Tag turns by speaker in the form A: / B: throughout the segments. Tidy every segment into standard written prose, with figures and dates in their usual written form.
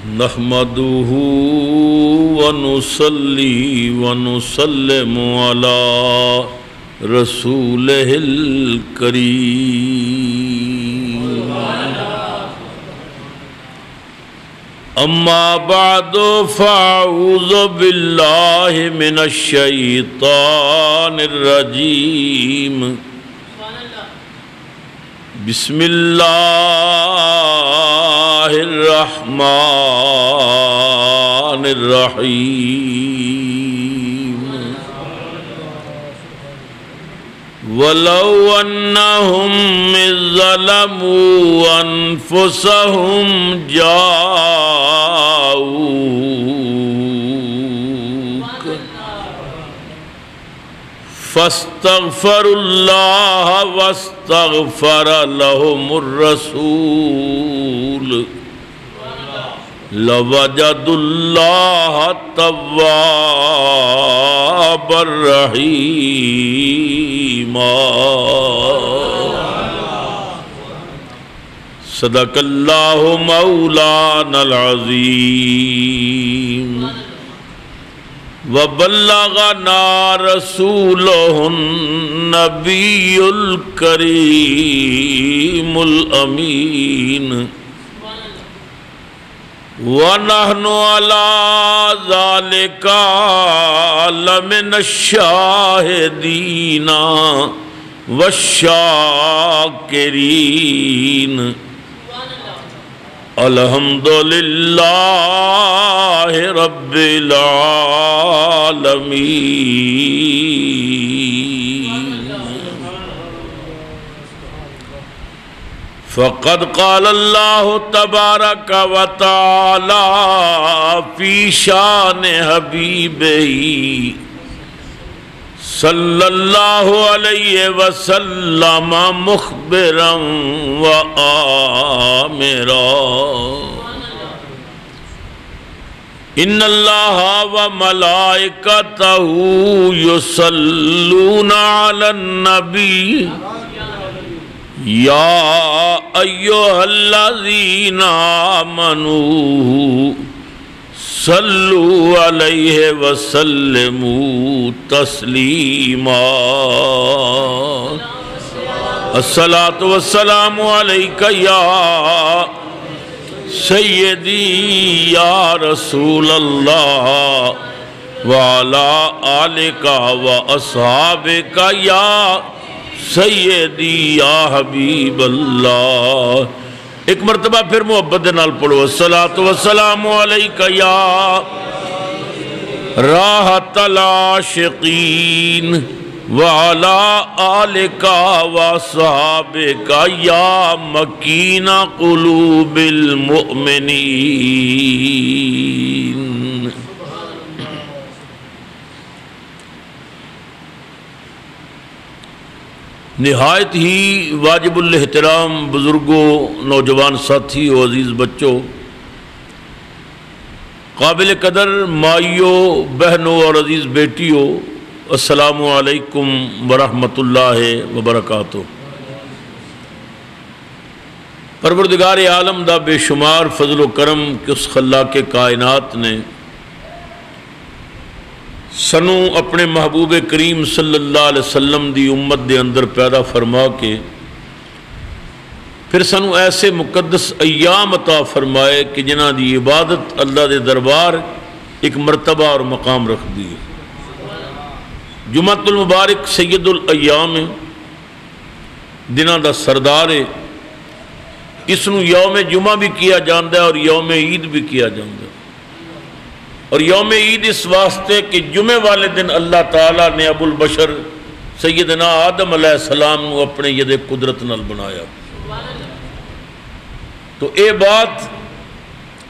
A: نحمده ونصلي ونسلم على رسوله الكريم أما بعد فأعوذ بالله من الشيطان الرجيم بسم اللہ الرحمن الرحیم وَلَوْ أَنَّهُمْ إِذْ ظَلَمُوا أَنفُسَهُمْ جَاءُوكَ فَاسْتَغْفَرُوا اللَّهَ وَاسْتَغْفَرَ لَهُمُ الرَّسُولُ لَوَجَدُوا اللَّهَ تَوَّابًا رَحِيمًا صدق اللہ مولانا العظیم وَبَلَّغَنَا رَسُولُهُ النَّبِيُّ الْكَرِيمُ الْأَمِينُ وَنَحْنُ عَلَى ذَلِكَ لَمِنَ الشَّاهِدِينَ وَالشَّاكِرِينَ الحمدللہ رب العالمین فقد قال اللہ تبارک و تعالی فی شان حبیبہ صلی اللہ علیہ وسلم مخبرا و آمرا ان اللہ و ملائکتہ یصلون علی النبی یا ایہا الذین آمنوا صلوا علیہ وسلموا تسلیما الصلاة والسلام علیکہ یا سیدی یا رسول اللہ وعلا آلکہ و اصحابکہ یا سیدی یا حبیب اللہ ایک مرتبہ پھر محبت نال پڑھو الصلاة والسلام علیکہ یا راحت العاشقین وعلا آلکہ وصحابکہ یا مکین قلوب المؤمنین نہایت ہی واجب الاحترام بزرگوں، نوجوان ساتھیوں، عزیز بچوں، قابل قدر مائیوں، بہنوں اور عزیز بیٹیوں، السلام علیکم ورحمۃ اللہ وبرکاتہ۔ پروردگار عالم دا بے شمار فضل و کرم کہ اس خلاق کائنات نے سنو اپنے محبوب کریم صلی اللہ علیہ وسلم دی امت دے اندر پیدا فرما کے پھر سنو ایسے مقدس ایام عطا فرمائے کہ جنہ دی عبادت اللہ دے دربار ایک مرتبہ اور مقام رکھ دی۔ جمعۃ المبارک سید الایام دنہ دا سردار ہے، اس نو یوم جمعہ بھی کیا جاندہ ہے اور یوم عید بھی کیا جاندہ ہے۔ اور یوم عید اس واسطے کہ جمعے والے دن اللہ تعالیٰ نے ابو البشر سیدنا آدم علیہ السلام کو اپنے ید قدرت نال بنایا۔ تو اے بات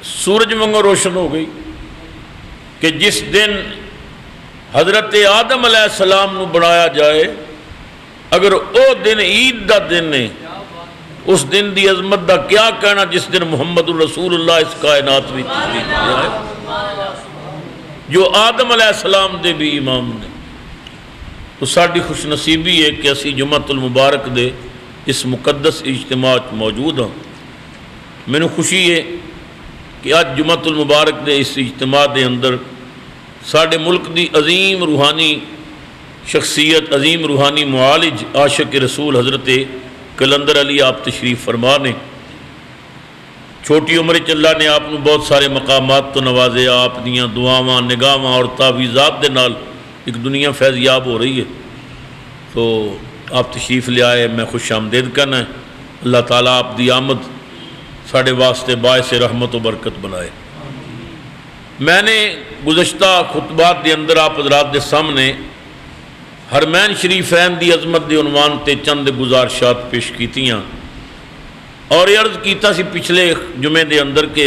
A: سورج وانگوں روشن ہو گئی کہ جس دن حضرت آدم علیہ السلام کو بنایا جائے، اگر او دن عید دا دن ہے، اس دن دی عظمت دا کیا کہنا جس دن محمد الرسول اللہ اس کائنات بھی تشریف لے آئے، جو آدم علیہ السلام دے بھی امام نے۔ تو ساڑی خوش نصیبی ہے کہ اسی جمعۃ المبارک دے اس مقدس اجتماع موجود ہوں۔ میں نے خوشی ہے کہ آج جمعۃ المبارک دے اس اجتماع دے اندر ساڈے ملک دی عظیم روحانی شخصیت، عظیم روحانی معالج عاشق رسول حضرت کلندر علی آپ تشریف فرما نے۔ چھوٹی عمر چ اللہ نے آپ بہت سارے مقامات تو نوازے، آپ دیاں دعاواں، نگاہاں اور تعویذات دے نال ایک دنیا فیضیاب ہو رہی ہے۔ تو آپ تشریف لے آئے، میں خوش آمدید کرنا ہے۔ اللہ تعالیٰ آپ دی آمد ساڑھے واسطے باعث رحمت و برکت بنائے۔ میں نے گزشتہ خطبات دے اندر آپ حضرات دے سامنے حرمین شریفین دی عظمت دے عنوان تے چند گزارشات پیش کیتیاں، اور یہ عرض کیتا سی پچھلے جمعے دے اندر کہ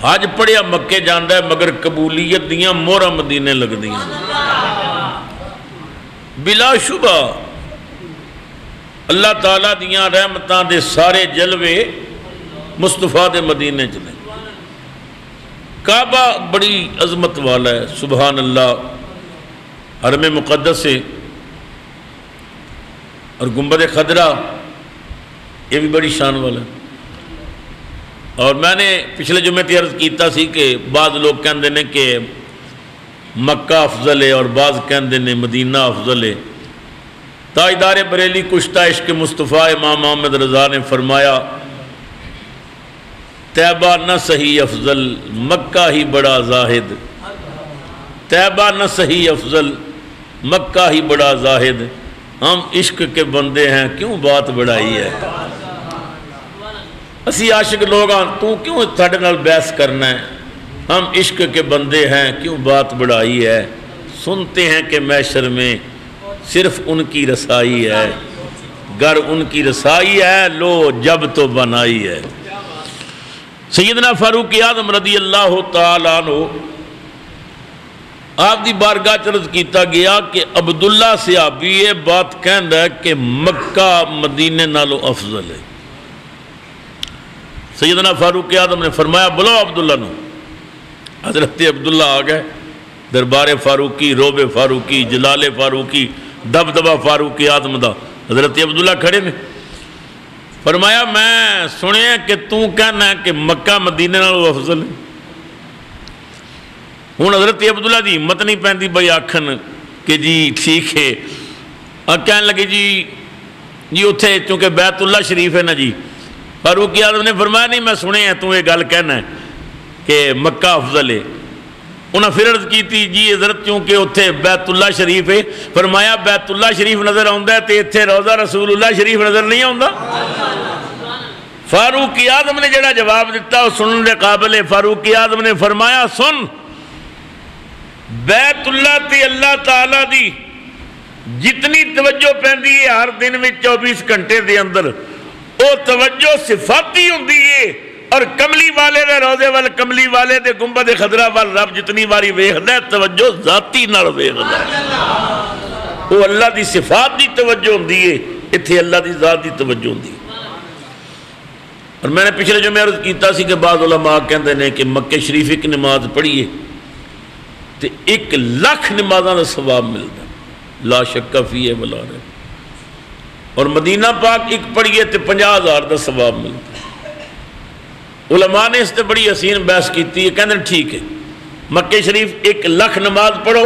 A: حج پڑھیا مکے جاندہ ہے مگر قبولیت دیاں مورا مدینے لگ دیاں۔ بلا شبہ اللہ تعالیٰ دیاں رحمتاں دے سارے جلوے مصطفیٰ دے مدینے چلے۔ کعبہ بڑی عظمت والا ہے، سبحان اللہ، حرم مقدس ہے، اور گنبد خضرا یہ بھی بڑی شان والا ہے۔ اور میں نے پچھلے جمعے تے عرض کیتا سی کہ بعض لوگ کہندے نے کہ مکہ افضل ہے اور بعض کہندے نے مدینہ افضل ہے۔ تاجدار بریلی کشتہ عشق مصطفیٰ امام محمد رضا نے فرمایا طیبہ نہ صحیح افضل مکہ ہی بڑا زاہد، طیبہ نہ صحیح افضل مکہ ہی بڑا زاہد، ہم عشق کے بندے ہیں کیوں بات بڑھائی ہے۔ اسی عاشق لوگ ہاں، تو کیوں ساڈے نال بحث کرنا ہے، ہم عشق کے بندے ہیں کیوں بات بڑھائی ہے، سنتے ہیں کہ محشر میں صرف ان کی رسائی ہے، گر ان کی رسائی ہے لو جب تو بنائی ہے۔ سیدنا فاروق اعظم رضی اللہ تعالیٰ عنہ آپ دی بارگاہ عرض کیتا گیا کہ عبداللہ صحابی یہ بات کہندا ہے کہ مکہ مدینے نالو افضل ہے۔ سیدنا فاروق اعظم نے فرمایا بلو عبداللہ نو۔ حضرت عبداللہ آ گئے، دربار فاروقی، روب فاروقی، جلال فاروقی، دبدبہ فاروق اعظم دا، حضرت عبداللہ کھڑے نے۔ فرمایا میں سنیا کہ تو کہنا ہے کہ مکہ مدینے نالو افضل ہے۔ ہوں حضرت عبداللہ دی ہمت نہیں پیندی بھائی آکھن کہ جی ٹھیک ہے، کہنے لگے جی اتھے چونکہ بیت اللہ شریف ہے نا جی۔ فاروق اعظم نے فرمایا نہیں میں سنے ہیں تو یہ گل کہنا ہے کہ مکہ افضل ہے۔ انہاں پھر عرض کی تھی جی حضرت چونکہ اتھے بیت اللہ شریف ہے۔ فرمایا بیت اللہ شریف نظر آندا ہے تے اتھے روضہ رسول اللہ شریف نظر نہیں آندا۔ فاروق اعظم نے جڑا جواب دیتا وہ سنن دے قابل ہے۔ فاروق اعظم نے فرمایا سن، بیت اللہ تے اللہ تعالیٰ دی جتنی توجہ پیندی ہے ہر دن میں 24 گھنٹے دے اندر، وہ توجہ صفاتی ہوندی ہے، اور کملی والے دے روضے وال، کملی والے دے گنبد خضرا وال رب جتنی باری ویکھدا ہے توجہ ذاتی نال ویکھدا ہے، وہ اللہ دی صفات دی توجہ ہوندی ہے، ایتھے اللہ دی ذات دی توجہ ہوندی ہے۔ اور میں نے پچھلے جو میں عرض کیتا سی کہ بعض علماء کہندے نے کہ مکہ شریف ایک نماز پڑھیے تے 1 لاکھ نمازاں دا ثواب ملدا، لا شک فیہ ولا ریب، اور مدینہ پاک ایک پڑھیے تے 50,000 دا ثواب ملدا۔ علماء نے اس تے بڑی حسین بحث کیتی ہے، کہندے ٹھیک ہے مکہ شریف 1 لاکھ نماز پڑھو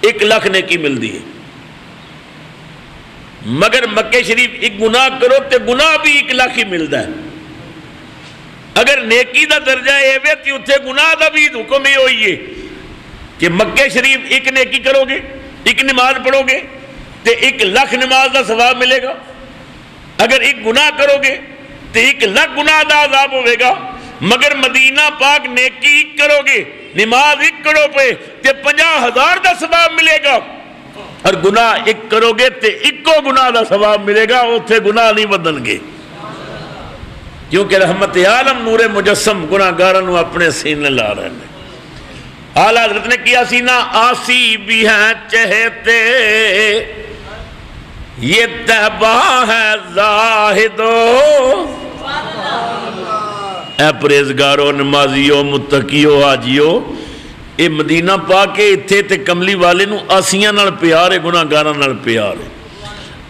A: 1 لاکھ نیکی ملدی ہے، مگر مکہ شریف ایک گناہ کرو تے گناہ بھی 1 لاکھ ہی ملدا ہے۔ اگر نیکی دا درجہ یہ ہے تے اتھے گناہ دا بھی حکم یہ ہوئی ہے کہ مکہ شریف 1 نیکی کرو گے 1 نماز پڑھو گے تے 1 لاکھ نماز دا ثواب ملے گا، اگر 1 گناہ کرو گے تے 1 لاکھ گناہ دا عذاب ہوئے گا، مگر مدینہ پاک نیکی 1 کرو گے نماز 1 کرو پہ تے 50,000 دا ثواب ملے گا، اور گناہ 1 کرو گے تے 1 گناہ دا ثواب ملے گا، اتھے گناہ نہیں بدن گے، کیونکہ رحمت عالم نور مجسم گناہ گارنوں اپنے سینے لا رہے ہیں۔ اعلیٰ حضرت نے کیا سینہ آسی بھی ہیں چہتے یہ طیبہ ہے زاہدو، اے پریزگارو نمازیو متقیو آجیو، اے مدینہ پاکے اتھے تے کملی والے نو آسیاں نال پیارے گناہ گاراں نال پیارے۔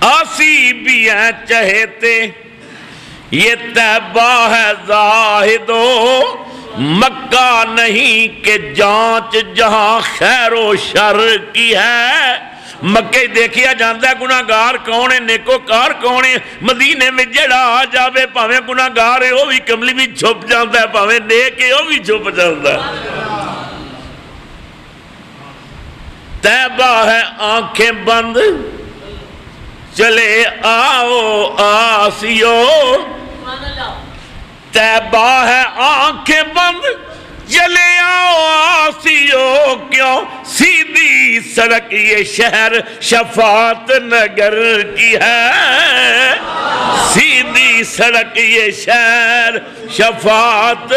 A: آسی بھی ہیں چہتے یہ طیبہ ہے زاہدو مکہ نہیں کہ جانچ جہاں خیر و شر کی ہے. مکے دیکھیا جاندا ہے گناہگار کون ہے نیکوکار کون ہے. مدینے میں جڑا آ جاوے پاویں گناہگار ہے وہ بھی کملی بھی چھپ جاندا ہے, پاویں نیک ہے وہ بھی چھپ جاندا ہے. طیبہ ہے آنکھیں بند چلے آؤ آسیو. طیبہ ہے آنکھیں بند چلے آؤ آسیو. کیوں سیدھی سڑک یہ شہر شفاعت نگر کی ہے. سیدھی سڑک یہ شہر شفاعت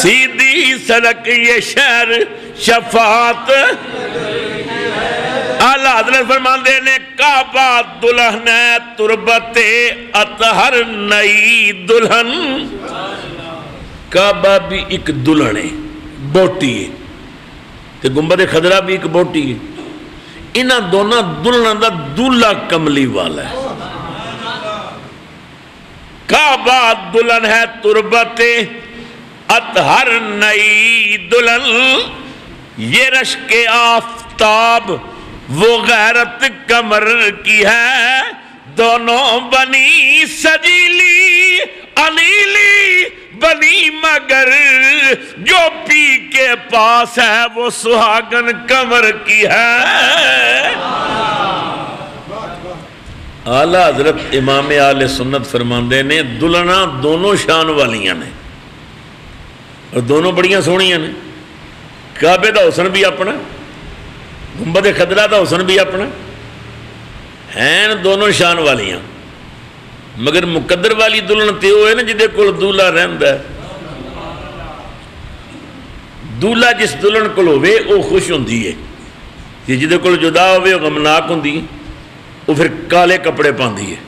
A: سیدھی سڑک یہ شہر شفاعت. اعلیٰ حضرت فرماندے نے کعبہ دلہن ہے تربت اطہر نئی دلہن. کعبہ بھی ایک دلہن ہے بوٹی ہے تے گنبد خضرا بھی ایک بوٹی ہے. انہاں دونوں دلہن دا دلہا کملی والا ہے. کعبہ دلہن ہے تربت اطہر نئی دلہن. یہ رشک آفتاب وہ غیرت کمر کی ہے. دونوں بنی سجیلی انیلی بنی مگر جو پی کے پاس ہے وہ سہاگن کمر کی ہے. اعلیٰ حضرت امام اہل سنت فرماندے نے دلہناں دونوں شان والیاں نے اور دونوں بڑیاں سونیاں نے. کعبے دا حسن بھی اپنا, گنبد خضرا دا حسن بھی اپنا, ہیں دونوں شان والیاں. مگر مقدر والی دلہن تے وہ ہے نا جدے کول دولہا رہندا ہے. دولہا جس دلہن کول ہوے وہ خوش ہوندی ہے, جدے کول جدا ہوے وہ غمناک ہوندی ہے, وہ پھر کالے کپڑے پاندی ہے.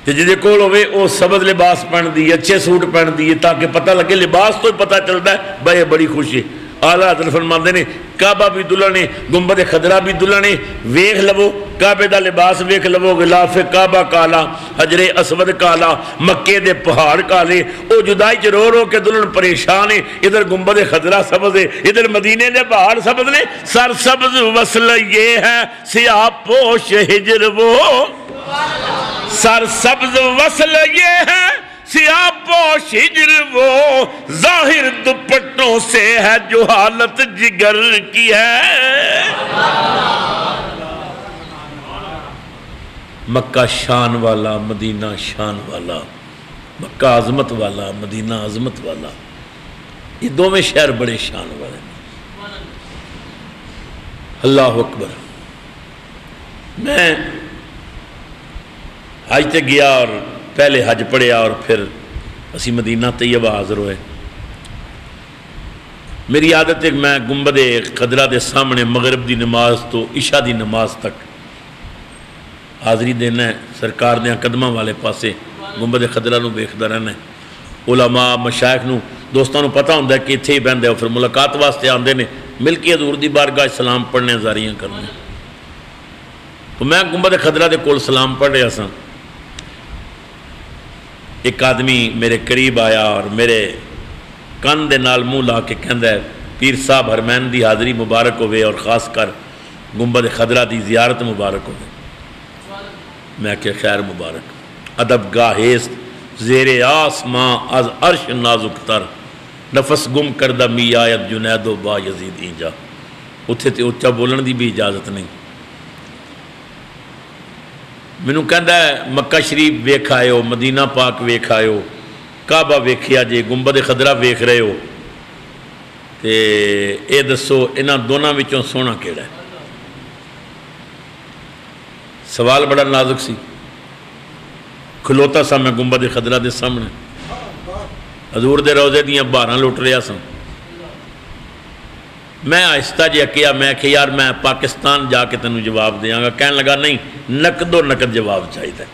A: جدے کول ہوے وہ سبز لباس پہندی ہے, اچھے سوٹ پہندی ہے تاکہ پتہ لگے, لباس تو پتہ چلتا ہے بھائی بڑی خوش ہے. اعلیٰ حضرت فرماندے نے کعبہ بھی دلہن ہے گنبد خضرا بھی دلہن ہے. ویکھ لو کعبے دا لباس ویکھ لو, غلاف کعبہ کالا, حجر اسود کالا, مکے دے پہاڑ کالے, او جدائی چ رو رو کے دلہن پریشان ہے. ادھر گنبد خضرا سبز ہے, ادھر مدینے دے پہاڑ سبز نے. سر سبز وصل یہ ہے سیاہ پوش ہجر وہ. سر سبز وصل یہ ہے سیاہ پوش ہجر وہ. ظاہر دوپٹوں سے ہے جو حالت جگر کی ہے. مکہ شان والا مدینہ شان والا, مکہ عظمت والا مدینہ عظمت والا, یہ دو میں شہر بڑے شان والے. اللہ اکبر. میں حج تے گیا اور پہلے حج پڑھیا اور پھر اسی مدینہ طیبہ حاضر ہوئے. میری عادت ہے کہ میں گنبد خضرا دے سامنے مغرب دی نماز تو عشاء دی نماز تک حاضری دینا ہے. سرکار دے قدمہ والے پاسے گنبد خضرا نو ویکھدا رہنا ہے. علماء مشائخ نو دوستاں نو پتہ ہوندا ہے کہ اتھے ہی بہندے ہو, پھر ملاقات واسطے آندے نے, مل کے حضور دی بارگاہ سلام پڑھنے زاریاں کرنے. تو میں گنبد خضرا دے کول سلام پڑھ رہا سا. ایک آدمی میرے قریب آیا اور میرے کان دے نال منہ لا کے کہندا ہے پیر صاحب حرمین دی حاضری مبارک ہوئے اور خاص کر گنبد خضرا دی زیارت مبارک ہوئے. میں کہ خیر مبارک. ادب گاہیست زیر آسماں از عرش نازک تر, نفس گم کردہ می آیت جنید و با یزید اینجا. اتھے تے اچھا بولن دی بھی اجازت نہیں. مینوں کہندا ہے مکہ شریف ویکھ آئے ہو, مدینہ پاک ویکھ آئے ہو, کعبہ ویکھیا جے, گنبد خضرا ویکھ رہے ہو, تے اے دسو انہاں دونوں وچوں سونا کیڑا ہے؟ سوال بڑا نازک سی. کھلوتا سا میں گنبد خضرا دے سامنے, حضور دے روضے دیاں بہاراں لٹ رہا سا. میں آہستہ جہا کیا, میں کہ یار میں پاکستان جا کے تینوں جواب دیاں گا. کہنے لگا نہیں, نقد و نقد جواب چاہیے.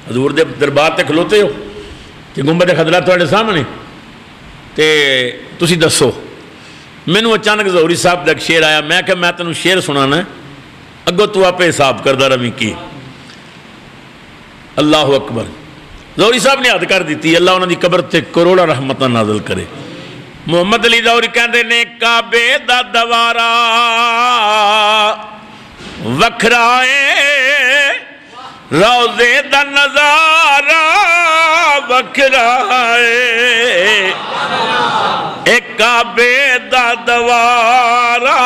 A: حضور دے دربار تے کھلوتے ہو کہ گنبد خضرا تواڈے سامنے, تے تسی دسو. مینوں اچانک ظہوری صاحب دا ایک شعر آیا. میں کہ میں تینوں شعر سنانا ہے, اگوں تو آپ حساب کردہ رہی کی. اللہ اکبر. ظہوری صاحب نے حد کر دیتی. اللہ انہوں دی قبر تے کروڑا رحمتہ نازل کرے. محمد علی ظہوری کہندے نے کعبے دا دوارا وکھرائے روزے دا نظارہ وکھرائے ایک کعبے دا دوارا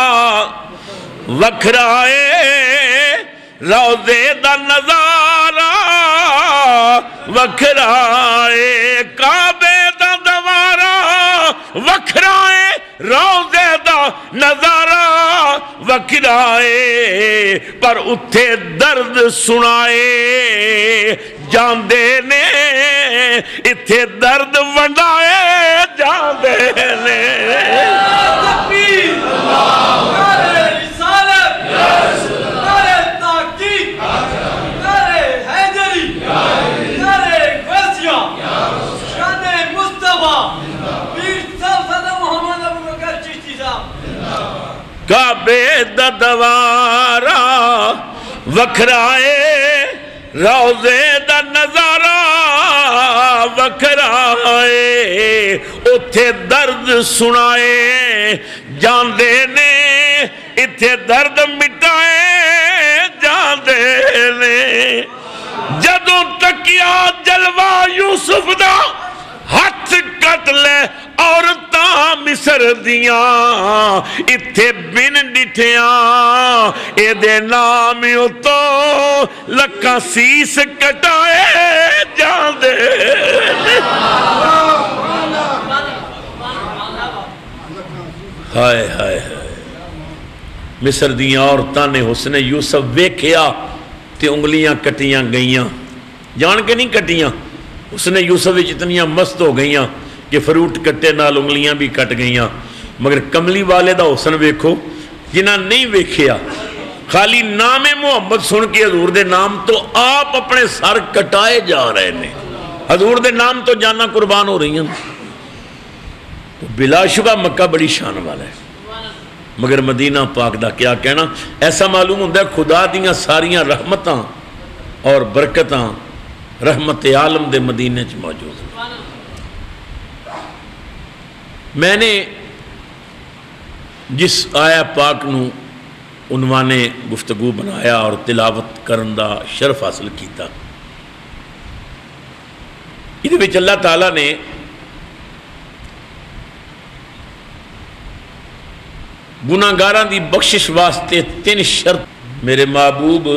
A: وکھرائے روزے دا نظارہ وکھرائے کعبے دا دوارا وکھرائے روزے دا نظارہ وکھرائے پر اتھے درد سنائے جاندے نے اتھے درد ونڈائے جاندے نے. کعبے دا دوارا وکھرائے روزے دا نظارہ وکھرائے اتھے درد سنائے جاندے نے اتھے درد مٹائے جاندے نے. جدوں تکیا جلوہ یوسف دا ہاتھ کٹ لے عورتاں مصر دیاں اتھے بن ڈٹھیاں اے دے نام تو لکھاں سیس کٹائے جاندے. ہائے ہائے ہائے مصر دیاں عورتاں نے حسن یوسف ویکھیا تے انگلیاں کٹیاں گئیاں جان کے نہیں کٹیاں. اس نے یوسف اتنیاں مست ہو گئیاں کہ فروٹ کٹے نال انگلیاں بھی کٹ گئیاں. مگر کملی والے دا حسن ویکھو جنہ نہیں ویکھیا خالی نام محمد سن کے حضور دے نام تو آپ اپنے سر کٹائے جا رہے ہیں. حضور دے نام تو جانا قربان ہو رہی ہیں. بلا شبہ مکہ بڑی شان والا ہے مگر مدینہ پاک دا کیا کہنا. ایسا معلوم ہوتا ہے خدا دیاں ساریاں رحمتاں اور برکتاں رحمت عالم دے مدینے چ موجود ہیں. میں نے جس آیا پاک نو عنوان گفتگو بنایا اور تلاوت کرن دا شرف حاصل کیتا یہ وچ اللہ تعالیٰ نے گناہگاراں دی بخشش واسطے 3 شرط. میرے محبوب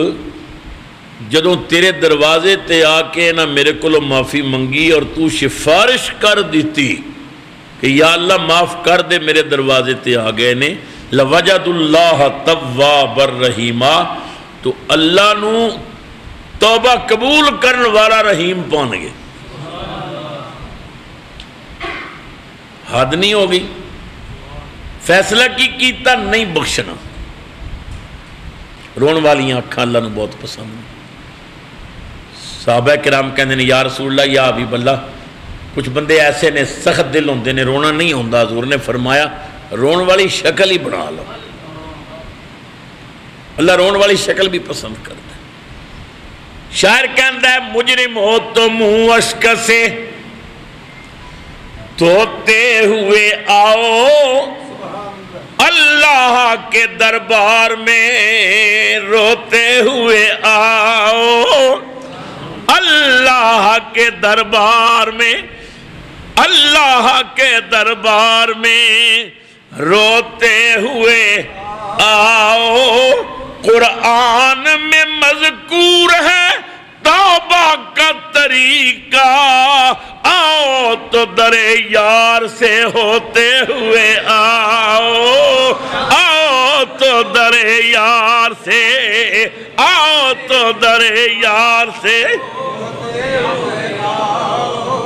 A: جدوں تیرے دروازے تے آ کے نہ میرے کو معافی منگی اور تو سفارش کر دیتی کہ یا اللہ معاف کر دے میرے دروازے تے آ گئے نے لوجد اللہ تواب الرحیمہ تو اللہ نو توبہ قبول کرن والا رحیم پہن گئے. حد نہیں ہوگی فیصلہ کی کیتا نہیں بخشنا. رون والیاں اکھاں اللہ نو بہت پسند. صحابہ کرام کہندے نے یا رسول اللہ یا حبیب اللہ کچھ بندے ایسے نے سخت دل ہوندے نے رونا نہیں ہوندا. حضور نے فرمایا رون والی شکل ہی بنا لو. اللہ رون والی شکل بھی پسند کرتا ہے. شاعر کہندا ہے مجرم ہو تو منہ اشک سے دھوتے ہوئے آؤ اللہ کے دربار میں روتے ہوئے آؤ. اللہ کے دربار میں اللہ کے دربار میں روتے ہوئے آؤ. قرآن میں مذکور ہے توبہ کا طریقہ آؤ تو در یار سے ہوتے ہوئے آؤ. آؤ تو در یار سے آؤ تو در یار سے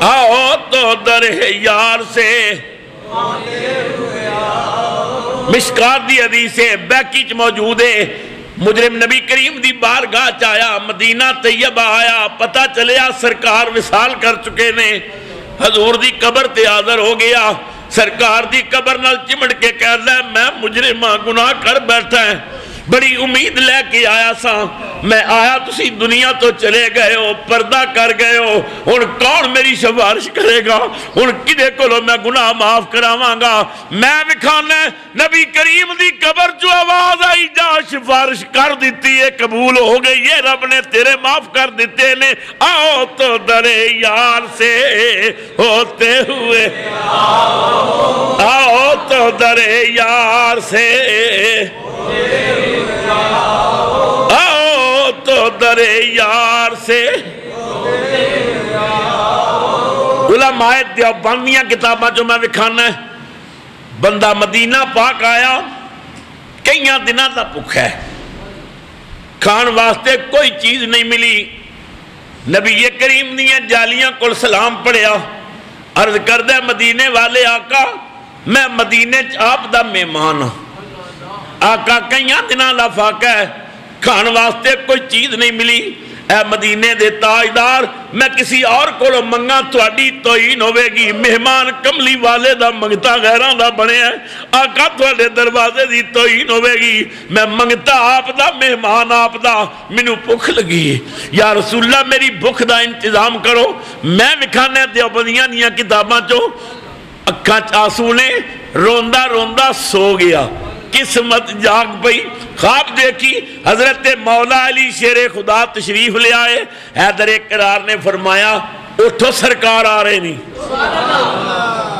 A: آؤ تو در یار سے. مشکات دی حدیث بیکی چ موجود ہے. مجرم نبی کریم دی بارگاہ چایا مدینہ طیبہ آیا پتہ چلیا سرکار وصال کر چکے نے. حضور دی قبر تے حاضر ہو گیا. سرکار دی قبر نال چمڑ کے کہتا ہے میں مجرمہ گناہ کر بیٹھا ہے بڑی امید لے کے آیا سا میں آیا تسی دنیا تو چلے گئے ہو پردہ کر گئے ہو ہن کون میری سفارش کرے گا ہن کدے کولوں میں گناہ معاف کراواں گا میں وکھانا نبی کریم دی قبر جو آواز آئی جا سفارش کر دیتی ہے قبول ہو گئی ہے رب نے تیرے معاف کر دیتے نے آؤ تو در یار سے ہوتے ہوئے آؤ تو در یار سے آؤ تو در یار سے علماء دیوبندیاں کتاباں جو میں وکھانا ہے بندہ مدینہ پاک آیا کئیاں دنوں دا بھکھا ہے کھان واسطے کوئی چیز نہیں ملی نبی کریم دیاں جالیاں کل سلام پڑھیا عرض کردہ مدینے والے آقا میں مدینے آپ دا مہمان ہوں آقا کئیاں دنوں دا فاقہ ہے کھان واسطے کوئی چیز نہیں ملی اے مدینے دے تاجدار میں کسی اور کو منگا تھوڑی توہین ہوئے گی مہمان کملی والے دا منگتا غیران دا بنے ہیں آقا تھوڑے دروازے دی توہین ہوئے گی میں منگتا آپ دا مہمان آپ دا منو بھوک لگی یا رسول اللہ میری بھوک دا انتظام کرو میں وکھانے دیوبندیاں دیاں کتاباں چو اکھاں آنسو نے روندہ روندہ سو گیا قسمت جاگ پئی خواب دیکھی حضرت مولا علی شیر خدا تشریف لے آئے حیدر اقرار نے فرمایا اٹھو سرکار آ رہے نہیں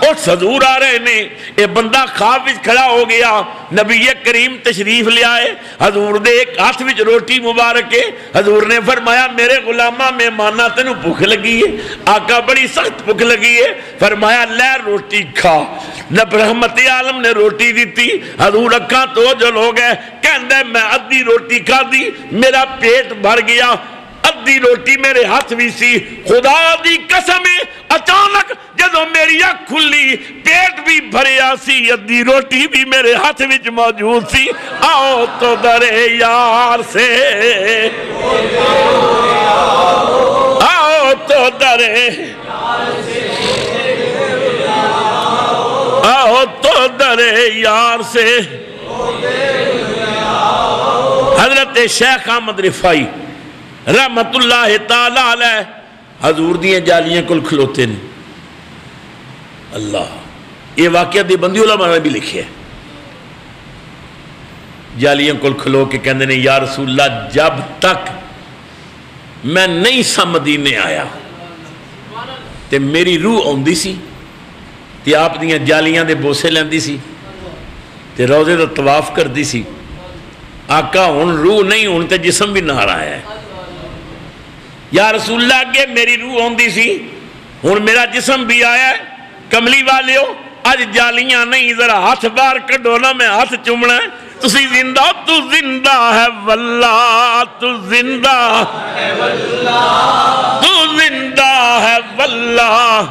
A: اٹھ حضور آ رہے نہیں یہ بندہ خواب وچ کھڑا ہو گیا نبی کریم تشریف لے آئے حضور دے ایک ہاتھ وچ روٹی مبارک ہے حضور نے فرمایا میرے غلامہ مہمانہ تینوں بھوک لگی ہے آقا بڑی سخت بھوک لگی ہے فرمایا لے روٹی کھا نب رحمت عالم نے روٹی دیتی حضور اکھاں تو جل ہو گئے کہندے میں ادھی روٹی کھا دی میرا پیٹ بھر گیا ادھی روٹی میرے ہاتھ بھی سی خدا دی قسم اچانک جدو میری آنکھ کھلی پیٹ بھی بھریا سی ادھی روٹی بھی میرے ہاتھ وچ موجود سی آؤ تو در یار سے آؤ تو در آؤ تو در یار سے حضرت شیخ احمد رفائی رحمت اللہ تعالیٰ علیہ حضور دیئے جالیاں کل کھلوتے نے اللہ یہ واقعہ دی بندی علماء نے بھی لکھے ہے جالیاں کل کھلو کے کہندے نے یا رسول اللہ جب تک میں نہیں سا مدینے آیا تے میری روح آندی سی تے آپ دیاں جالیاں دے بوسے لیندی سی تے روزے دا طواف کر دی سی آقا ہن روح نہیں ہن تے جسم بھی نہ رہا ہے یا رسول اللہ آگے میری روح ہوندی سی ہن میرا جسم بھی آیا ہے کملی والے ہو آج جالیاں نہیں ذرا ہاتھ بار کڈو نا میں ہاتھ چومنا ہے تسی زندہ تو زندہ ہے واللہ تو زندہ ہے واللہ تو زندہ ہے واللہ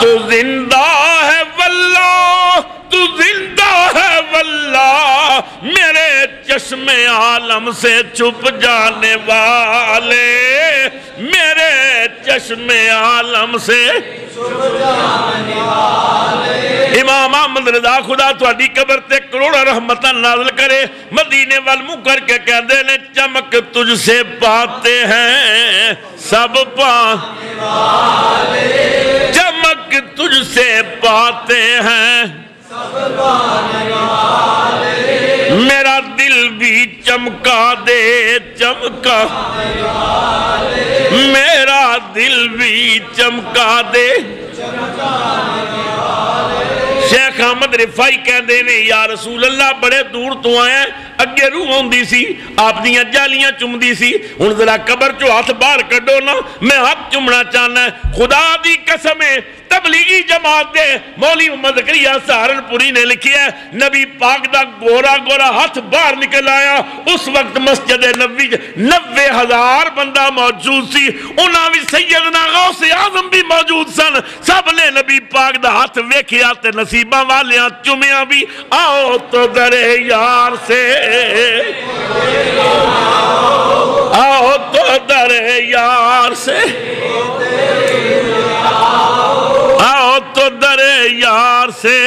A: تو زندہ ہے واللہ تو زندہ ہے واللہ میرے چشم عالم سے چھپ جانے والے میرے چشم عالم سے چھپ جانے والے امام احمد رضا خدا تھوڑی قبر تے کروڑا رحمتہ نازل کرے مدینے والمو کر کے کہہ دے نے چمک تجھ سے پاتے ہیں سب پانے والے چمک تجھ سے پاتے ہیں سب پانے والے میرا دل بھی چمکا دے چمکا میرا دل بھی چمکا دے شیخ احمد رفائی کہہ دینے یا رسول اللہ بڑے دور تو آئے اگے روح ہوندی سی آپ دیاں جالیاں چمدی سی ان ذرا قبر چو ہاتھ بار کڈو نا میں ہاتھ چمنا چاہنا ہے خدا دی قسمیں تبلیغی جماعت دے مولی محمد زکریا سہارنپوری نے لکھی ہے نبی پاک دا گورا گورا ہاتھ باہر نکل آیا اس وقت مسجد نبوی 90,000 بندہ موجود سی انہاں بھی سیدنا غوث اعظم بھی موجود سن سب نے نبی پاک دا ہاتھ ویکھیا تے نصیبہ والیاں چمیاں بھی آؤ تو در یار سے آؤ تو در یار سے آؤ تو در یار سے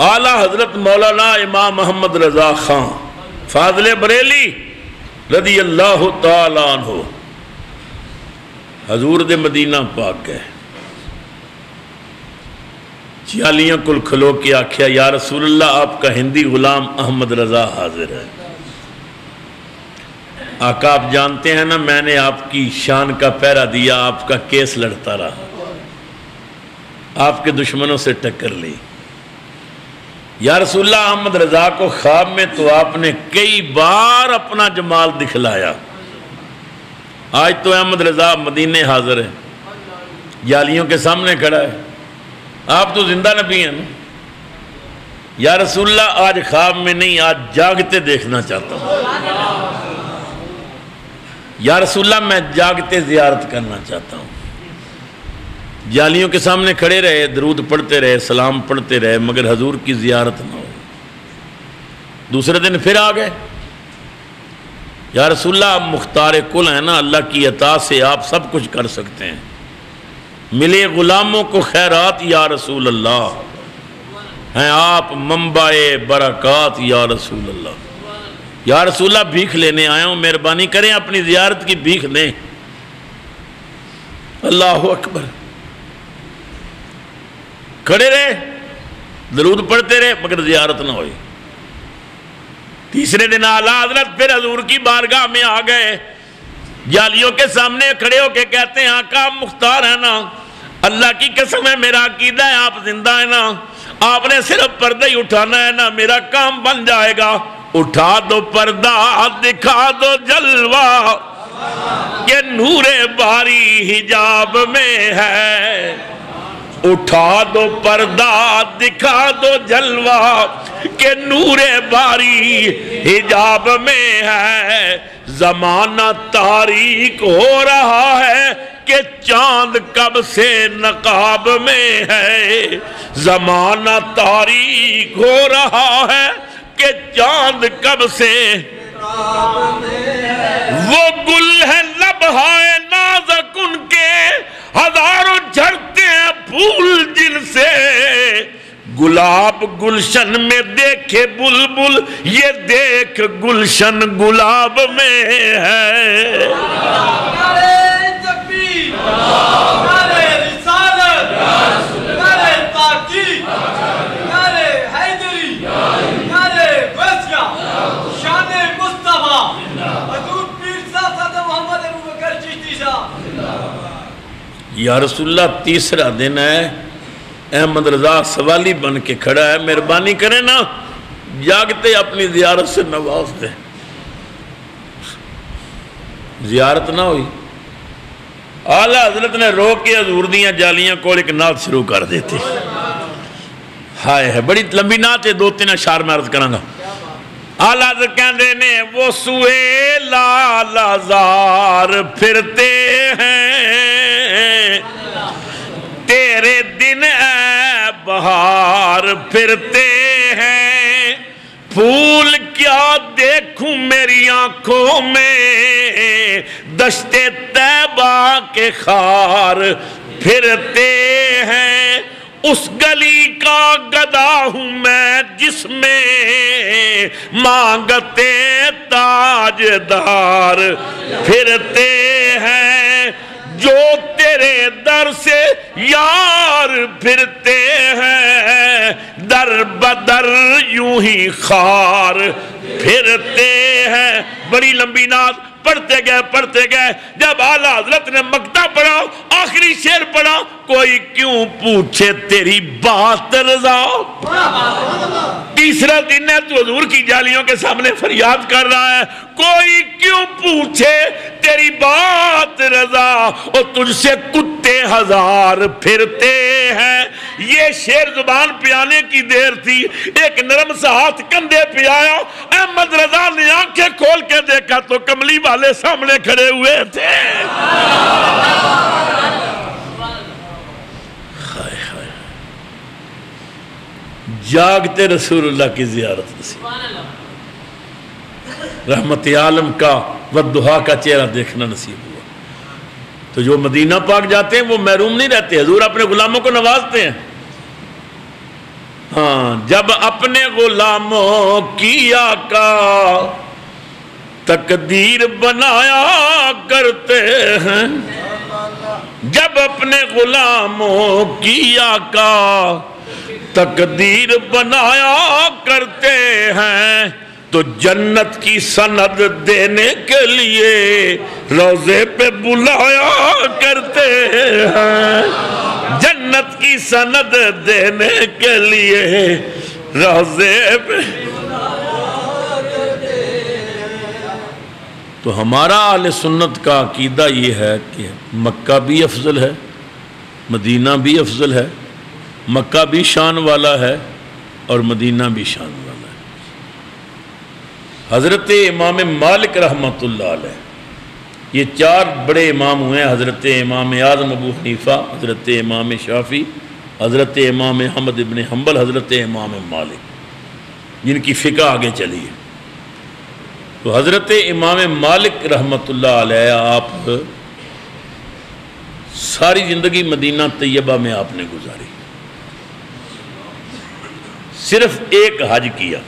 A: اعلیٰ حضرت مولانا امام محمد رضا خان فاضل بریلی رضی اللہ تعالیٰ عنہ حضور دے مدینہ پاک گئے، چالیاں کل کھلو کے آکھیا یا رسول اللہ آپ کا ہندی غلام احمد رضا حاضر ہے۔ آقا آپ جانتے ہیں نا میں نے آپ کی شان کا پہرا دیا، آپ کا کیس لڑتا رہا، آپ کے دشمنوں سے ٹکر لی۔ یا رسول اللہ احمد رضا کو خواب میں تو آپ نے کئی بار اپنا جمال دکھلایا، آج تو احمد رضا مدینے حاضر ہے، جالیوں کے سامنے کھڑا ہے، آپ تو زندہ نبی ہیں نا۔ یا رسول اللہ آج خواب میں نہیں، آج جاگتے دیکھنا چاہتا ہوں۔ یا رسول اللہ میں جاگتے زیارت کرنا چاہتا ہوں۔ جالیوں کے سامنے کھڑے رہے، درود پڑھتے رہے، سلام پڑھتے رہے، مگر حضور کی زیارت نہ ہو۔ دوسرے دن پھر آ گئے، یا رسول اللہ آپ مختار کل ہیں نا، اللہ کی عطا سے آپ سب کچھ کر سکتے ہیں، ملے غلاموں کو خیرات یا رسول اللہ، ہیں آپ منبع برکات یا رسول اللہ۔ یا رسول اللہ بھیک لینے آیا ہوں، مہربانی کریں اپنی زیارت کی بھیک دیں۔ اللہ اکبر، کھڑے رہے، درود پڑھتے رہے، مگر زیارت نہ ہوئی۔ تیسرے دن اعلیٰ حضرت پھر حضور کی بارگاہ میں آ گئے، جالیوں کے سامنے کھڑے ہو کے کہتے ہیں آقا آپ مختار ہیں نا، اللہ کی قسم ہے میرا عقیدہ ہے آپ زندہ ہیں نا، آپ نے صرف پردہ ہی اٹھانا ہے نا، میرا کام بن جائے گا۔ اٹھا دو پردہ دکھا دو جلوہ کہ نور باری حجاب میں ہے، اٹھا دو پردہ دکھا دو جلوہ کہ نور باری حجاب میں ہے، زمانہ تاریک ہو رہا ہے کہ چاند کب سے نقاب میں ہے، زمانہ تاریک ہو رہا ہے کہ چاند کب سے، وہ گل ہے لبہائے نازک ان کے ہزاروں جھڑتے ہیں پھول جن سے، گلاب گلشن میں دیکھے بلبل یہ دیکھ گلشن گلاب میں ہے۔
B: نعرہ تکبیر، نعرہ رسالت، نعرہ تحقیق، نعرہ حیدری، نعرہ غوثیہ، شان مصطفیٰ، حضور پیر صاحب محمد ابو بکر چشتی صاحب۔
A: یا رسول اللہ تیسرا دن ہے، احمد رضا سوالی بن کے کھڑا ہے، مہربانی کریں نا جاگتے اپنی زیارت سے نواز دیں۔ زیارت نہ ہوئی، اعلیٰ حضرت نے رو کے حضور دیاں جالیاں کو ایک نعت شروع کر دیتے، ہائے ہے بڑی لمبی نعت ہے، 2-3 اشعار میں عرض کروں گا۔ اعلیٰ حضرت کہندے نے وہ سوئے لالازار پھرتے ہیں، تیرے دن اے بہار پھرتے ہیں، پھول کیا دیکھوں میری آنکھوں میں، دشت طیبہ کے خار پھرتے ہیں، اس گلی کا گدا ہوں میں جس میں مانگتے تاجدار پھرتے ہیں، جو تیرے در سے یار پھرتے ہیں، در بدر یوں ہی خار پھرتے ہیں۔ بڑی لمبی نعت پڑھتے گئے، جب اعلیٰ حضرت نے مقطع پڑھا، آخری شعر پڑھا، کوئی کیوں پوچھے تیری بات رضا، تیسرا دن ہے تو حضور کی جالیوں کے سامنے فریاد کر رہا ہے، کوئی کیوں پوچھے تیری بات رضا، اور تجھ سے کتے ہزار پھرتے ہیں۔ یہ شعر زبان پہ آنے کی دیر تھی، ایک نرم سا ہاتھ کندھے پہ آیا، احمد رضا نے آنکھیں کھول کے دیکھا تو کملی والے سامنے کھڑے ہوئے تھے۔ جاگتے رسول اللہ کی زیارت نصیب، رحمت عالم کا والدہا کا چہرہ دیکھنا نصیب ہوا۔ تو جو مدینہ پاک جاتے ہیں وہ محروم نہیں رہتے، حضور اپنے غلاموں کو نوازتے ہیں۔ ہاں جب اپنے غلاموں کی آقا تقدیر بنایا کرتے ہیں، جب اپنے غلاموں کی آقا تقدیر بنایا کرتے ہیں تو جنت کی سند دینے کے لیے روضے پہ بلایا کرتے ہیں، جنت کی سند دینے کے لیے روضے پہ۔ تو ہمارا اہل سنت کا عقیدہ یہ ہے کہ مکہ بھی افضل ہے، مدینہ بھی افضل ہے، مکہ بھی شان والا ہے اور مدینہ بھی شان والا ہے۔ حضرت امام مالک رحمۃ اللہ علیہ، یہ چار بڑے امام ہوئے ہیں، حضرت امام اعظم ابو حنیفہ، حضرت امام شافعی، حضرت امام احمد ابن حنبل، حضرت امام مالک، جن کی فقہ آگے چلی ہے۔ تو حضرت امام مالک رحمۃ اللہ علیہ آپ ساری زندگی مدینہ طیبہ میں آپ نے گزاری، صرف ایک حج کیا۔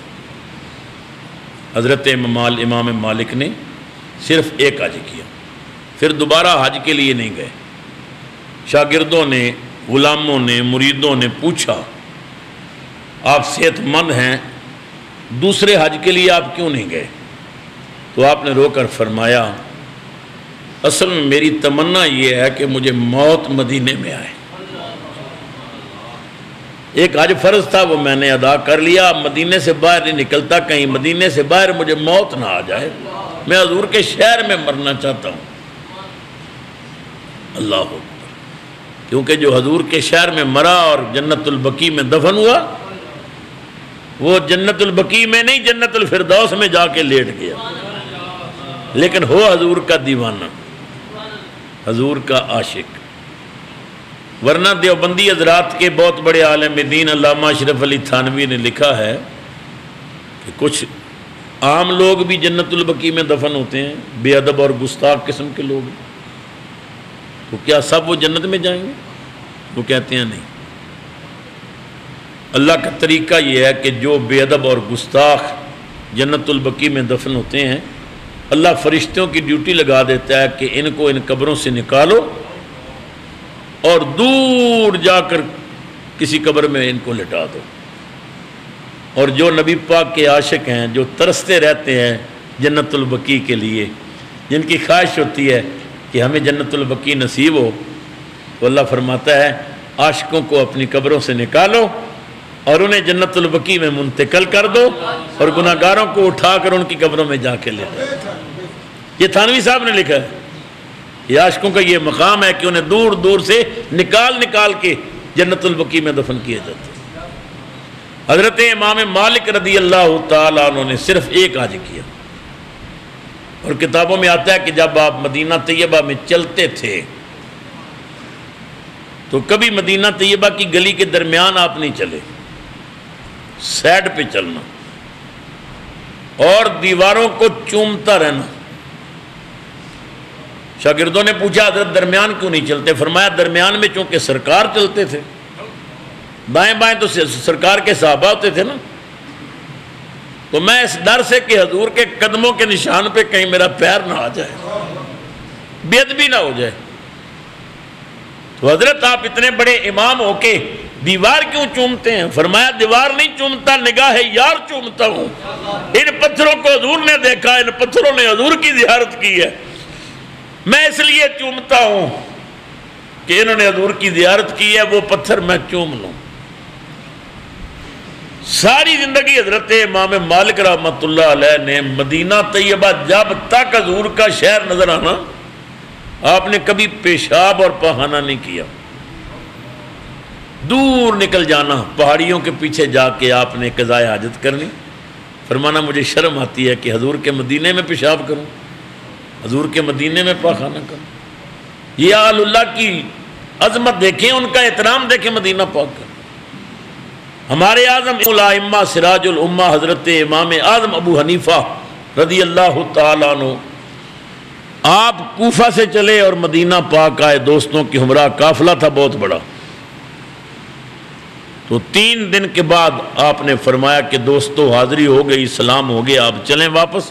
A: حضرت امام مالک نے صرف ایک حج کیا، پھر دوبارہ حج کے لیے نہیں گئے۔ شاگردوں نے، غلاموں نے، مریدوں نے پوچھا آپ صحت مند ہیں، دوسرے حج کے لیے آپ کیوں نہیں گئے؟ تو آپ نے رو کر فرمایا اصل میں میری تمنا یہ ہے کہ مجھے موت مدینے میں آئے، ایک حج فرض تھا وہ میں نے ادا کر لیا، مدینے سے باہر نہیں نکلتا، کہیں مدینے سے باہر مجھے موت نہ آ جائے، میں حضور کے شہر میں مرنا چاہتا ہوں۔ اللہ اکبر، کیونکہ جو حضور کے شہر میں مرا اور جنت البقیع میں دفن ہوا، وہ جنت البقیع میں نہیں جنت الفردوس میں جا کے لیٹ گیا، لیکن ہو حضور کا دیوانہ، حضور کا عاشق۔ ورنہ دیوبندی حضرات کے بہت بڑے عالم دین علامہ اشرف علی تھانوی نے لکھا ہے کہ کچھ عام لوگ بھی جنت البقیع میں دفن ہوتے ہیں، بے ادب اور گستاخ قسم کے لوگ، تو کیا سب وہ جنت میں جائیں گے؟ وہ کہتے ہیں نہیں۔ اللہ کا طریقہ یہ ہے کہ جو بے ادب اور گستاخ جنت البقیع میں دفن ہوتے ہیں، اللہ فرشتوں کی ڈیوٹی لگا دیتا ہے کہ ان کو ان قبروں سے نکالو اور دور جا کر کسی قبر میں ان کو لٹا دو۔ اور جو نبی پاک کے عاشق ہیں، جو ترستے رہتے ہیں جنت البقیع کے لیے، جن کی خواہش ہوتی ہے کہ ہمیں جنت البقیع نصیب ہو، تو اللہ فرماتا ہے عاشقوں کو اپنی قبروں سے نکالو اور انہیں جنت البقیع میں منتقل کر دو اور گناہگاروں کو اٹھا کر ان کی قبروں میں جا کے لے دو۔ یہ تھانوی صاحب نے لکھا ہے، یہ عاشقوں کا یہ مقام ہے کہ انہیں دور دور سے نکال کے جنت البقیع میں دفن کیا جاتا ہے۔ حضرت امام مالک رضی اللہ تعالیٰ عنہ نے صرف ایک حج کیا، اور کتابوں میں آتا ہے کہ جب آپ مدینہ طیبہ میں چلتے تھے تو کبھی مدینہ طیبہ کی گلی کے درمیان آپ نہیں چلے، سائڈ پہ چلنا اور دیواروں کو چومتا رہنا۔ شاگردوں نے پوچھا حضرت درمیان کیوں نہیں چلتے؟ فرمایا درمیان میں چونکہ سرکار چلتے تھے، دائیں بائیں تو سرکار کے صحابہ ہوتے تھے نا، تو میں اس ڈر سے کہ حضور کے قدموں کے نشان پہ کہیں میرا پیر نہ آ جائے، بے ادبی نہ ہو جائے۔ تو حضرت آپ اتنے بڑے امام ہو کے دیوار کیوں چومتے ہیں؟ فرمایا دیوار نہیں چومتا، نگاہ یار چومتا ہوں۔ ان پتھروں کو حضور نے دیکھا، ان پتھروں نے حضور کی زیارت کی ہے، میں اس لیے چومتا ہوں کہ انہوں نے حضور کی زیارت کی ہے، وہ پتھر میں چوم لوں۔ ساری زندگی حضرت امام مالک رحمۃ اللہ علیہ نے مدینہ طیبہ جب تک حضور کا شہر نظر آنا، آپ نے کبھی پیشاب اور پخانہ نہیں کیا۔ دور نکل جانا، پہاڑیوں کے پیچھے جا کے آپ نے قضاء حاجت کرنی، فرمانا مجھے شرم آتی ہے کہ حضور کے مدینے میں پیشاب کروں، حضور کے مدینے میں پاخانہ کروں۔ یہ آل اللہ کی عظمت دیکھیں، ان کا احترام دیکھیں مدینہ پاک کا۔ ہمارے اعظم الائمہ سراج الامہ حضرت امام اعظم ابو حنیفہ رضی اللہ تعالیٰ عنہ، آپ کوفہ سے چلے اور مدینہ پاک آئے، دوستوں کی ہمراہ قافلہ تھا بہت بڑا۔ تو تو 3 دن کے بعد آپ نے فرمایا کہ دوستو حاضری ہو گئی، سلام ہو گیا، اب چلیں واپس۔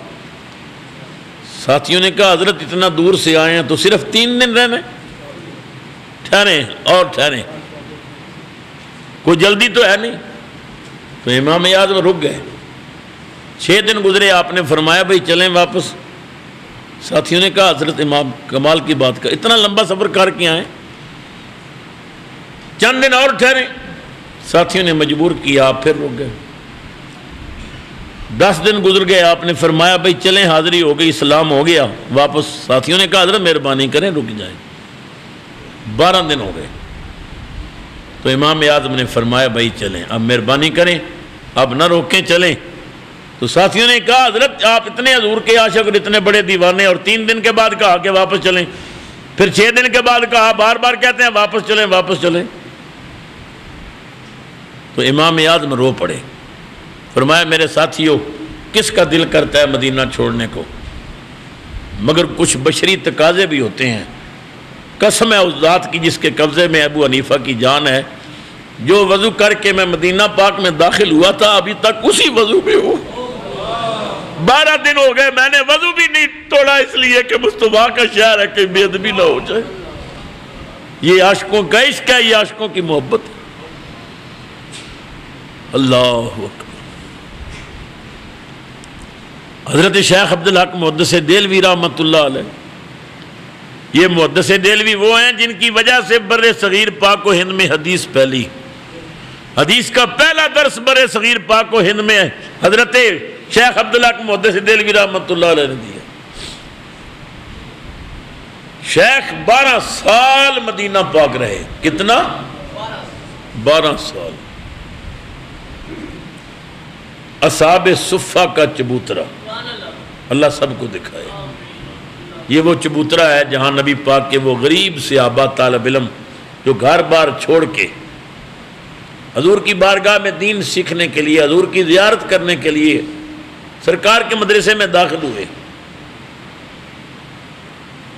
A: ساتھیوں نے کہا حضرت اتنا دور سے آئے ہیں تو صرف 3 دن رہنے، ٹھہریں اور ٹھہریں، کوئی جلدی تو ہے نہیں۔ تو امام اعظم رک گئے۔ 6 دن گزرے، آپ نے فرمایا بھئی چلیں واپس۔ ساتھیوں نے کہا حضرت امام کمال کی بات کا، اتنا لمبا سفر کر کے آئیں، چند دن اور ٹھہریں۔ ساتھیوں نے مجبور کیا، آپ پھر رک گئے۔ 10 دن گزر گئے، آپ نے فرمایا بھئی چلیں حاضری ہو گئی، سلام ہو گیا، واپس۔ ساتھیوں نے کہا حضرت مہربانی کریں رک جائیں۔ 12 دن ہو گئے تو امام اعظم نے فرمایا بھئی چلیں، اب مہربانی کریں، اب نہ روکیں، چلیں۔ تو ساتھیوں نے کہا حضرت آپ اتنے حضور کے عاشق اور اتنے بڑے دیوانے، اور 3 دن کے بعد کہا کہ واپس چلیں، پھر 6 دن کے بعد کہا، بار بار کہتے ہیں واپس چلیں واپس چلیں۔ تو امام اعظم رو پڑے، فرمایا میرے ساتھیوں کس کا دل کرتا ہے مدینہ چھوڑنے کو، مگر کچھ بشری تقاضے بھی ہوتے ہیں۔ قسم ہے اس ذات کی جس کے قبضے میں ابو حنیفہ کی جان ہے، جو وضو کر کے میں مدینہ پاک میں داخل ہوا تھا ابھی تک اسی وضو میں ہوں۔ 12 دن ہو گئے، میں نے وضو بھی نہیں توڑا، اس لیے کہ مصطفیٰ کا شہر ہے کہ بے ادبی نہ ہو جائے۔ یہ عاشقوں کا عشق ہے، یہ عاشقوں کی محبت ہے۔ اللہ اکبر۔ حضرت شیخ عبدالحق محدث دہلوی رحمۃ اللہ علیہ، یہ محدث دہلوی وہ ہیں جن کی وجہ سے بر صغیر پاک و ہند میں حدیث پھیلی۔ حدیث کا پہلا درس بر صغیر پاک و ہند میں حضرت شیخ عبدالحق محدث دہلوی رحمۃ اللہ علیہ نے دیا۔ شیخ 12 سال مدینہ پاک رہے، کتنا؟ 12 سال۔ اصحاب صفہ کا چبوترا اللہ سب کو دکھائے۔ یہ وہ چبوترا ہے جہاں نبی پاک کے وہ غریب صحابہ طالب علم جو گھر بار چھوڑ کے حضور کی بارگاہ میں دین سیکھنے کے لیے، حضور کی زیارت کرنے کے لیے سرکار کے مدرسے میں داخل ہوئے۔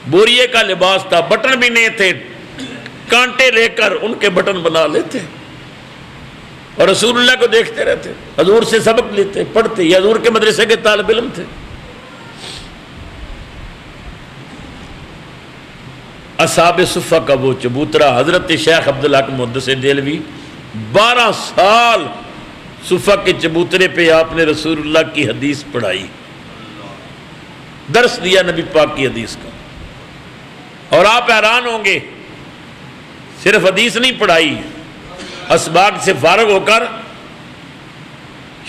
A: بوریے کا لباس تھا، بٹن بھی نہیں تھے، کانٹے لے کر ان کے بٹن بنا لیتے اور رسول اللہ کو دیکھتے رہتے، حضور سے سبق لیتے پڑھتے۔ یہ حضور کے مدرسے کے طالب علم تھے۔ اصحاب صفہ کا وہ چبوترا حضرت شیخ عبدالحق محدث دہلوی 12 سال صفہ کے چبوترے پہ آپ نے رسول اللہ کی حدیث پڑھائی، درس دیا نبی پاک کی حدیث کا۔ اور آپ حیران ہوں گے، صرف حدیث نہیں پڑھائی، اسباق سے فارغ ہو کر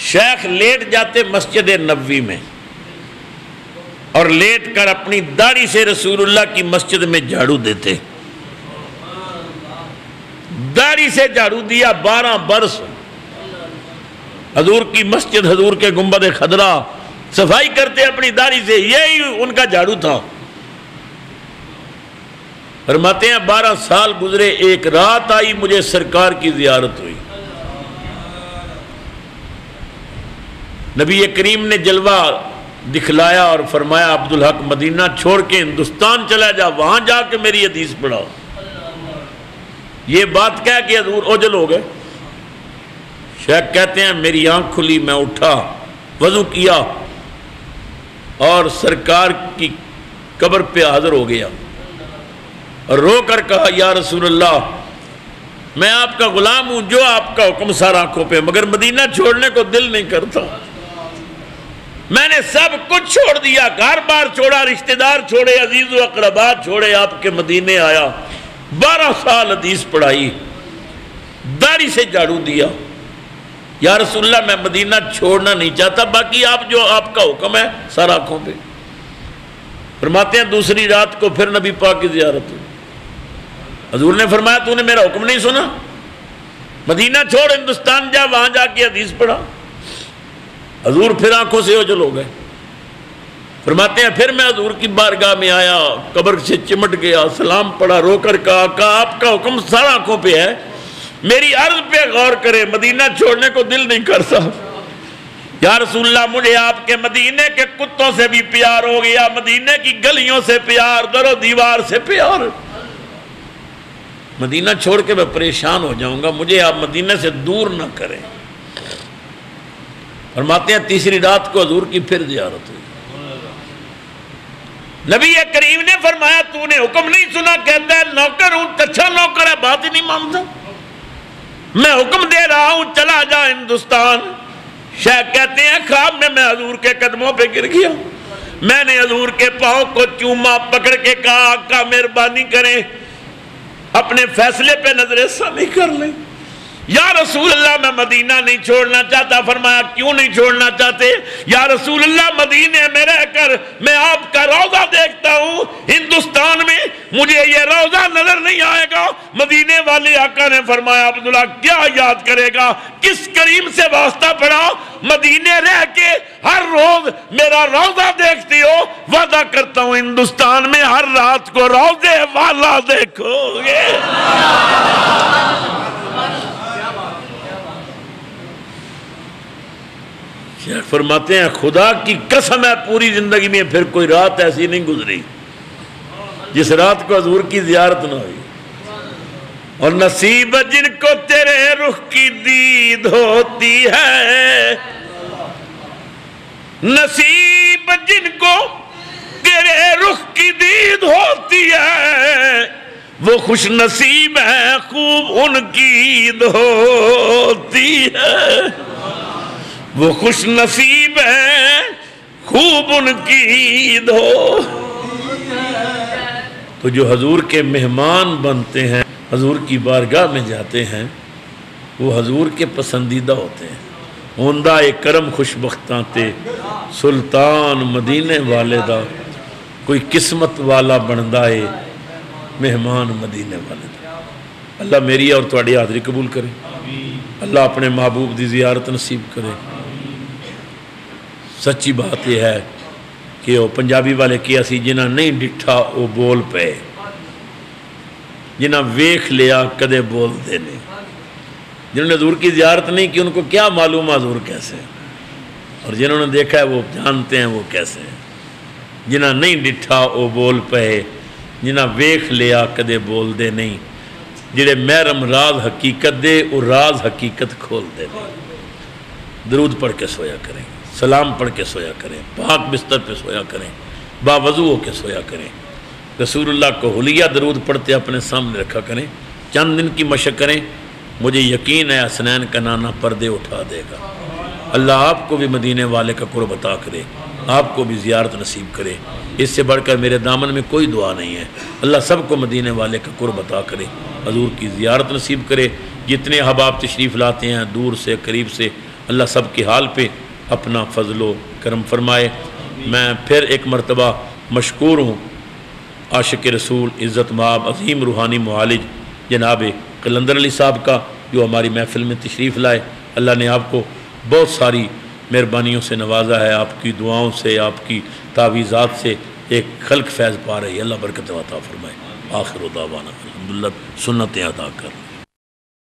A: شیخ لیٹ جاتے مسجد نبوی میں اور لیٹ کر اپنی داڑھی سے رسول اللہ کی مسجد میں جھاڑو دیتے۔ داڑھی سے جھاڑو دیا 12 برس، حضور کی مسجد، حضور کے گنبد خضرا صفائی کرتے اپنی داڑھی سے، یہی ان کا جھاڑو تھا۔ فرماتے ہیں 12 سال گزرے، ایک رات آئی مجھے سرکار کی زیارت ہوئی، نبی کریم نے جلوہ دکھلایا اور فرمایا عبدالحق مدینہ چھوڑ کے ہندوستان چلا جا، وہاں جا کے میری حدیث پڑھاؤ۔ یہ بات کہہ کہ حضور اوجل ہو گئے۔ شیخ کہتے ہیں میری آنکھ کھلی، میں اٹھا، وضو کیا اور سرکار کی قبر پہ حاضر ہو گیا اور رو کر کہا یا رسول اللہ میں آپ کا غلام ہوں، جو آپ کا حکم سار آنکھوں پہ، مگر مدینہ چھوڑنے کو دل نہیں کرتا۔ میں نے سب کچھ چھوڑ دیا، گھر بار چھوڑا، رشتہ دار چھوڑے، عزیز و اقربا چھوڑے، آپ کے مدینے آیا، 12 سال حدیث پڑھائی، داڑھی سے جھاڑو دیا۔ یا رسول اللہ میں مدینہ چھوڑنا نہیں چاہتا، باقی آپ جو آپ کا حکم ہے سر آنکھوں پہ۔ فرماتے ہیں دوسری رات کو پھر نبی پاک کی زیارت ہوئی، حضور نے فرمایا تو نے میرا حکم نہیں سنا، مدینہ چھوڑ ہندوستان جا، وہاں جا کے حدیث پڑھا۔ حضور پھر آنکھوں سے اوجھل ہو گئے۔ فرماتے ہیں پھر میں حضور کی بارگاہ میں آیا، قبر سے چمٹ گیا، سلام پڑھا، رو کر کہا آپ کا حکم سر آنکھوں پہ ہے، میری عرض پہ غور کرے، مدینہ چھوڑنے کو دل نہیں کرتا۔ یا رسول اللہ مجھے آپ کے مدینے کے کتوں سے بھی پیار ہو گیا، مدینے کی گلیوں سے پیار، در و دیوار سے پیار۔ مدینہ چھوڑ کے میں پریشان ہو جاؤں گا، مجھے آپ مدینہ سے دور نہ کریں۔ فرماتے ہیں تیسری رات کو حضور کی پھر زیارت ہوئی۔ نبی کریم نے فرمایا تو نے حکم نہیں سنا؟ کہتا ہے نوکر ہوں، اچھا نوکر ہے، بات ہی نہیں مانتا، میں حکم دے رہا ہوں چلا جا ہندوستان۔ شیخ کہتے ہیں خواب میں حضور کے قدموں پہ گر گیا، میں نے حضور کے پاؤں کو چوما، پکڑ کے کہا آقا مہربانی کریں اپنے فیصلے پہ نظر ثانی کر لیں، یا رسول اللہ میں مدینہ نہیں چھوڑنا چاہتا۔ فرمایا کیوں نہیں چھوڑنا چاہتے؟ یا رسول اللہ مدینے میں رہ کر میں آپ کا روضہ دیکھتا ہوں، ہندوستان میں مجھے یہ روضہ نظر نہیں آئے گا۔ مدینے والے آقا نے فرمایا عبداللہ کیا یاد کرے گا؟ کس کریم سے واسطہ پڑا؟ مدینے رہ کے ہر روز میرا روضہ دیکھتی ہو، وعدہ کرتا ہوں ہندوستان میں ہر رات کو روضے والا دیکھو گے۔ شیخ فرماتے ہیں خدا کی قسم ہے پوری زندگی میں پھر کوئی رات ایسی نہیں گزری جس رات کو حضور کی زیارت نہ ہوئی۔ اور نصیب جن کو تیرے رخ کی دید ہوتی ہے، نصیب جن کو تیرے رخ کی دید ہوتی ہے، وہ خوش نصیب ہے خوب ان کی عید ہوتی ہے، وہ خوش نصیب ہے خوب ان کی عید ہو۔ تو جو حضور کے مہمان بنتے ہیں، حضور کی بارگاہ میں جاتے ہیں، وہ حضور کے پسندیدہ ہوتے ہیں۔ ہوندہ کرم خوشبختاں تے سلطان مدینے والے دا، کوئی قسمت والا بندہ ہے مہمان مدینے والے دا۔ اللہ میری اور تواڈی حاضری قبول کرے، اللہ اپنے محبوب دی زیارت نصیب کرے۔ سچی بات یہ ہے کہ وہ پنجابی والے کیا سی جنہ نہیں ڈٹھا وہ بول پے، جنہ ویکھ لیا کدے بول دے نہیں۔ جنہوں نے حضور کی زیارت نہیں کی ان کو کیا معلوم حضور کیسے، اور جنہوں نے دیکھا ہے وہ جانتے ہیں وہ کیسے ہیں۔ جنہ نہیں ڈٹھا وہ بول پے، جنہ ویکھ لیا کدے بول دے نہیں، جڑے محرم راز حقیقت دے وہ راز حقیقت کھول دے نہیں۔ درود پڑھ کے سویا کریں، سلام پڑھ کے سویا کریں، پاک بستر پہ سویا کریں، باوضو ہو کے سویا کریں، رسول اللہ کو حلیہ درود پڑھتے اپنے سامنے رکھا کریں۔ چند دن کی مشق کریں، مجھے یقین ہے حسنین کا نانا پردے اٹھا دے گا۔ اللہ آپ کو بھی مدینے والے کا قرب عطا کرے، آپ کو بھی زیارت نصیب کرے۔ اس سے بڑھ کر میرے دامن میں کوئی دعا نہیں ہے۔ اللہ سب کو مدینے والے کا قرب عطا کرے، حضور کی زیارت نصیب کرے۔ جتنے احباب تشریف لاتے ہیں دور سے قریب سے، اللہ سب کے حال پہ اپنا فضل و کرم فرمائے۔ میں پھر ایک مرتبہ مشکور ہوں عاشق رسول عزت مآب عظیم روحانی معالج جناب قلندر علی صاحب کا، جو ہماری محفل میں تشریف لائے۔ اللہ نے آپ کو بہت ساری مہربانیوں سے نوازا ہے، آپ کی دعاؤں سے، آپ کی تعویذات سے ایک خلق فیض پا رہی ہے۔ اللہ برکت عطا فرمائے۔ آخر دعوانا الحمدللہ، سنتیں ادا کر